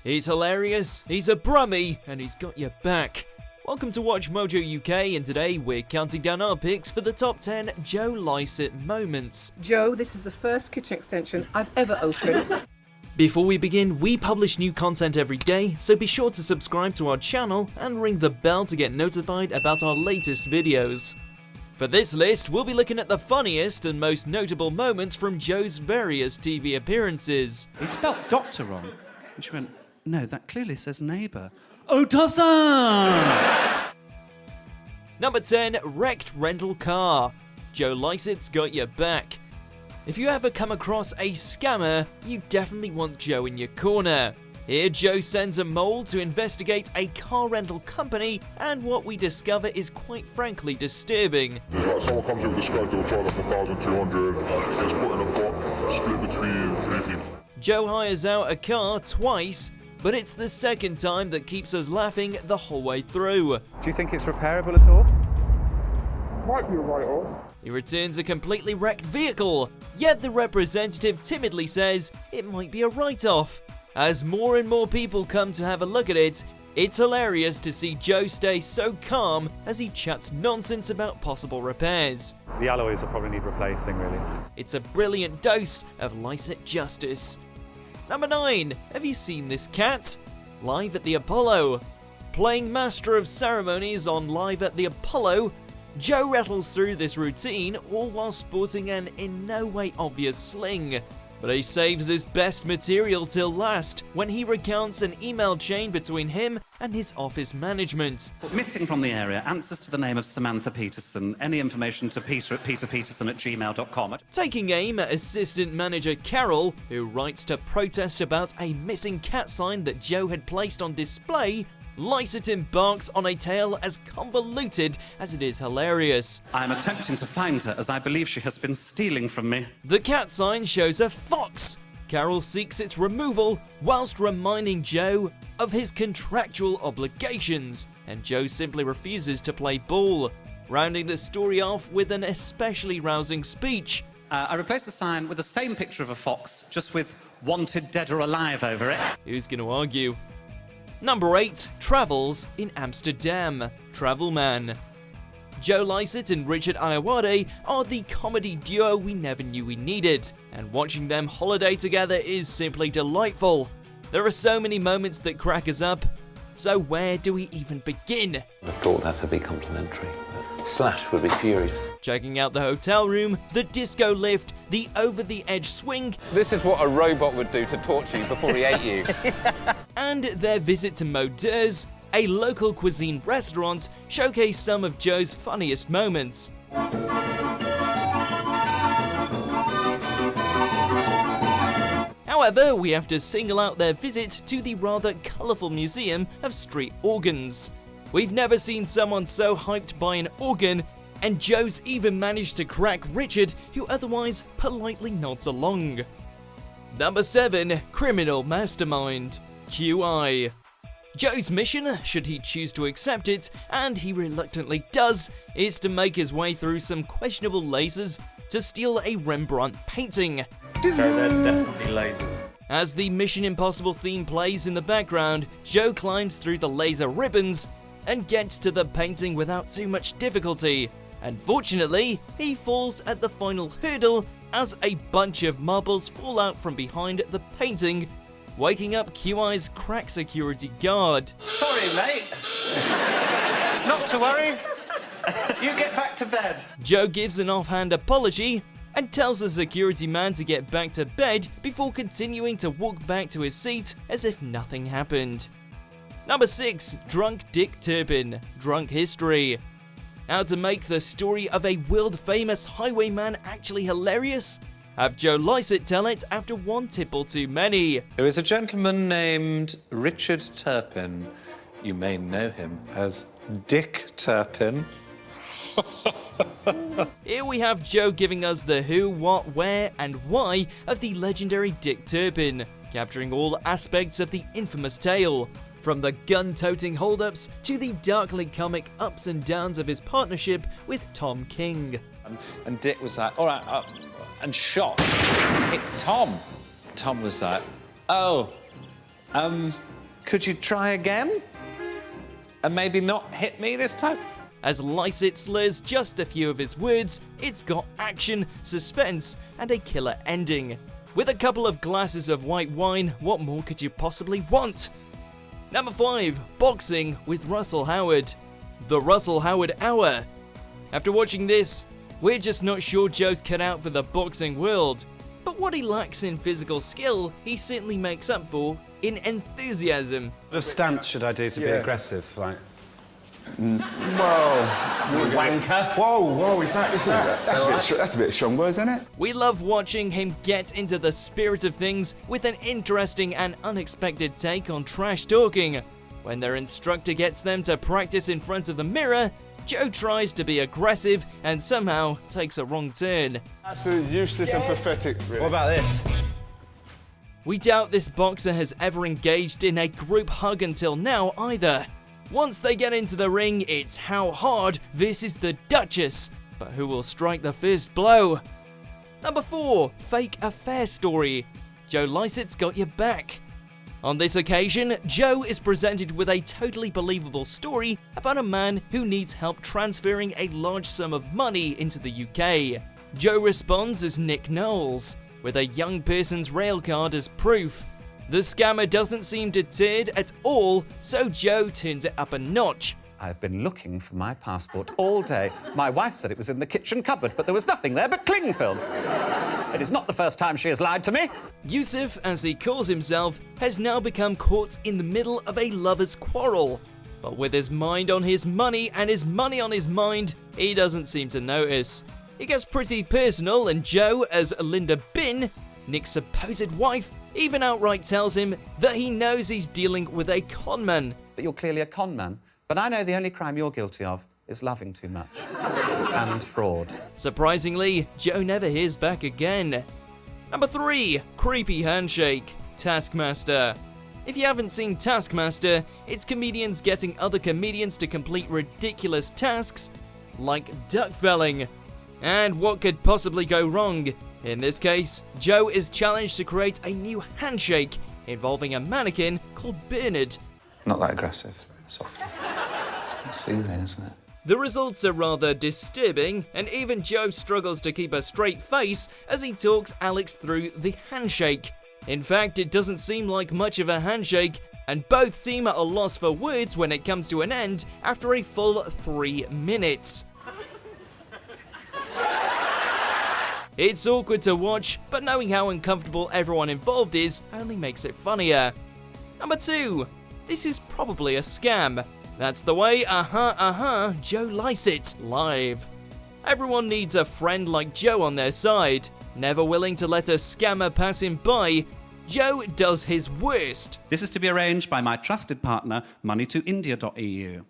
He's hilarious, he's a brummie, and he's got your back. Welcome to WatchMojo UK, and today we're counting down our picks for the top 10 Joe Lycett moments. Joe, this is the first kitchen extension I've ever opened. Before we begin, we publish new content every day, so be sure to subscribe to our channel and ring the bell to get notified about our latest videos. For this list, we'll be looking at the funniest and most notable moments from Joe's various TV appearances. He spelt doctor wrong. And she went, no, that clearly says neighbour. Oh, doesn't! Number 10, wrecked rental car. Joe Lycett's got your back. If you ever come across a scammer, you definitely want Joe in your corner. Here, Joe sends a mole to investigate a car rental company, and what we discover is quite frankly disturbing. It's like someone comes in with a schedule, charge up 1,200, it's put in a pot, split between 3 people. Joe hires out a car twice, but it's the second time that keeps us laughing the whole way through. Do you think it's repairable at all? Might be a write-off. He returns a completely wrecked vehicle, yet the representative timidly says it might be a write-off. As more and more people come to have a look at it, it's hilarious to see Joe stay so calm as he chats nonsense about possible repairs. The alloys will probably need replacing, really. It's a brilliant dose of Lycett justice. Number 9. Have you seen this cat? Live at the Apollo. Playing Master of Ceremonies on Live at the Apollo, Joe rattles through this routine all while sporting an in no way obvious sling. But he saves his best material till last when he recounts an email chain between him and his office management. Missing from the area, answers to the name of Samantha Peterson. Any information to Peter at peterpeterson@gmail.com. Taking aim at assistant manager Carol, who writes to protest about a missing cat sign that Joe had placed on display, Lycett embarks on a tale as convoluted as it is hilarious. I am attempting to find her as I believe she has been stealing from me. The cat sign shows a fox. Carol seeks its removal whilst reminding Joe of his contractual obligations, and Joe simply refuses to play ball, rounding the story off with an especially rousing speech. I replaced the sign with the same picture of a fox, just with "wanted dead or alive" over it. Who's going to argue? Number 8, travels in Amsterdam. Travel Man. Joe Lycett and Richard Ayoade are the comedy duo we never knew we needed, and watching them holiday together is simply delightful. There are so many moments that crack us up, so where do we even begin? I thought that would be complimentary, but Slash would be furious. Checking out the hotel room, the disco lift, the over-the-edge swing, This is what a robot would do to torture you before he ate you. and their visit to Modeurs, a local cuisine restaurant, showcase some of Joe's funniest moments. However, we have to single out their visit to the rather colourful museum of street organs. We've never seen someone so hyped by an organ, and Joe's even managed to crack Richard, who otherwise politely nods along. Number 7, Criminal Mastermind. QI. Joe's mission, should he choose to accept it, and he reluctantly does, is to make his way through some questionable lasers to steal a Rembrandt painting. So they're definitely lasers. As the Mission Impossible theme plays in the background, Joe climbs through the laser ribbons and gets to the painting without too much difficulty. Unfortunately, he falls at the final hurdle as a bunch of marbles fall out from behind the painting, waking up QI's crack security guard. Sorry, mate. Not to worry. You get back to bed. Joe gives an offhand apology and tells the security man to get back to bed before continuing to walk back to his seat as if nothing happened. Number 6, Drunk Dick Turpin. Drunk History. How to make the story of a world-famous highwayman actually hilarious? Have Joe Lycett tell it after one tipple too many. There is a gentleman named Richard Turpin. You may know him as Dick Turpin. Here we have Joe giving us the who, what, where, and why of the legendary Dick Turpin, capturing all aspects of the infamous tale, from the gun-toting holdups to the darkly comic ups and downs of his partnership with Tom King. And Dick was like, all right, and shot. Hit Tom. Tom was like, oh, Could you try again? And maybe not hit me this time? As Lycett slurs just a few of his words, it's got action, suspense, and a killer ending. With a couple of glasses of white wine, what more could you possibly want? Number 5. Boxing with Russell Howard. The Russell Howard Hour. After watching this, we're just not sure Joe's cut out for the boxing world. But what he lacks in physical skill, he certainly makes up for in enthusiasm. What stance should I do to be aggressive? Like, Whoa. wanker? Whoa, that's a bit strong words, isn't it? We love watching him get into the spirit of things with an interesting and unexpected take on trash talking. When their instructor gets them to practice in front of the mirror, Joe tries to be aggressive and somehow takes a wrong turn. Absolutely useless and pathetic, really. What about this? We doubt this boxer has ever engaged in a group hug until now either. Once they get into the ring, it's how hard versus the Duchess, but who will strike the first blow? Number 4. Fake affair story. Joe Lycett's got your back. On this occasion, Joe is presented with a totally believable story about a man who needs help transferring a large sum of money into the UK. Joe responds as Nick Knowles, with a young person's rail card as proof. The scammer doesn't seem deterred at all, so Joe turns it up a notch. I've been looking for my passport all day. My wife said it was in the kitchen cupboard, but there was nothing there but cling film. It is not the first time she has lied to me. Yusuf, as he calls himself, has now become caught in the middle of a lover's quarrel. But with his mind on his money and his money on his mind, he doesn't seem to notice. It gets pretty personal, and Joe, as Linda Bin, Nick's supposed wife, even outright tells him that he knows he's dealing with a conman. But you're clearly a con man. But I know the only crime you're guilty of is loving too much. And fraud. Surprisingly, Joe never hears back again. Number 3. Creepy Handshake. Taskmaster. If you haven't seen Taskmaster, it's comedians getting other comedians to complete ridiculous tasks, like duck felling. And what could possibly go wrong? In this case, Joe is challenged to create a new handshake involving a mannequin called Bernard. Not that aggressive. Softly. It's quite soothing, isn't it? The results are rather disturbing, and even Joe struggles to keep a straight face as he talks Alex through the handshake. In fact, it doesn't seem like much of a handshake, and both seem at a loss for words when it comes to an end after a full 3 minutes. It's awkward to watch, but knowing how uncomfortable everyone involved is only makes it funnier. Number 2. This is probably a scam. That's the way, Joe Lycett, live. Everyone needs a friend like Joe on their side. Never willing to let a scammer pass him by, Joe does his worst. This is to be arranged by my trusted partner, moneytoindia.eu.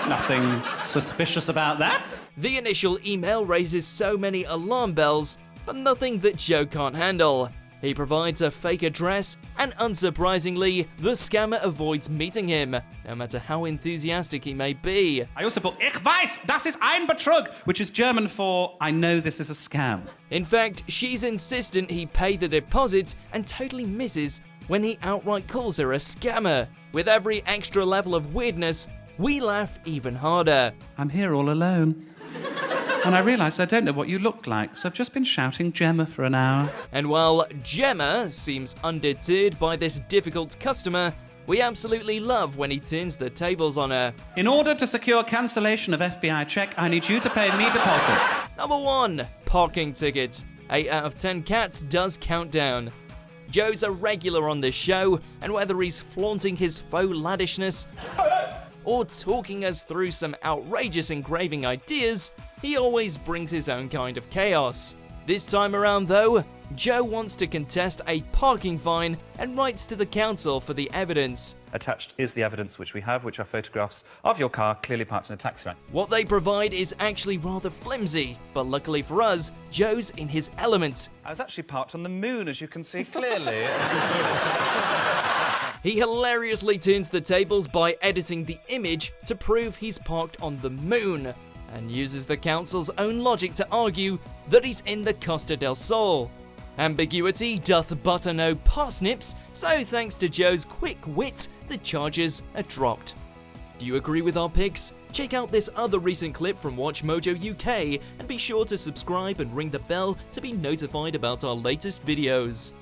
Nothing suspicious about that. The initial email raises so many alarm bells, but nothing that Joe can't handle. He provides a fake address, and unsurprisingly, the scammer avoids meeting him, no matter how enthusiastic he may be. I also put, Ich weiß, das ist ein Betrug, which is German for, I know this is a scam. In fact, she's insistent he pay the deposit and totally misses when he outright calls her a scammer. With every extra level of weirdness, we laugh even harder. I'm here all alone. And I realise I don't know what you look like, so I've just been shouting Gemma for an hour. And while Gemma seems undeterred by this difficult customer, we absolutely love when he turns the tables on her. In order to secure cancellation of FBI check, I need you to pay me deposit. Number 1. Parking tickets. 8 out of 10 cats does count down. Joe's a regular on this show, and whether he's flaunting his faux laddishness or talking us through some outrageous engraving ideas, he always brings his own kind of chaos. This time around though, Joe wants to contest a parking fine and writes to the council for the evidence. Attached is the evidence which we have, which are photographs of your car clearly parked in a taxi rank. What they provide is actually rather flimsy, but luckily for us, Joe's in his element. I was actually parked on the moon, as you can see clearly. He hilariously turns the tables by editing the image to prove he's parked on the moon, and uses the council's own logic to argue that he's in the Costa del Sol. Ambiguity doth butter no parsnips, so thanks to Joe's quick wit, the charges are dropped. Do you agree with our picks? Check out this other recent clip from WatchMojo UK and be sure to subscribe and ring the bell to be notified about our latest videos.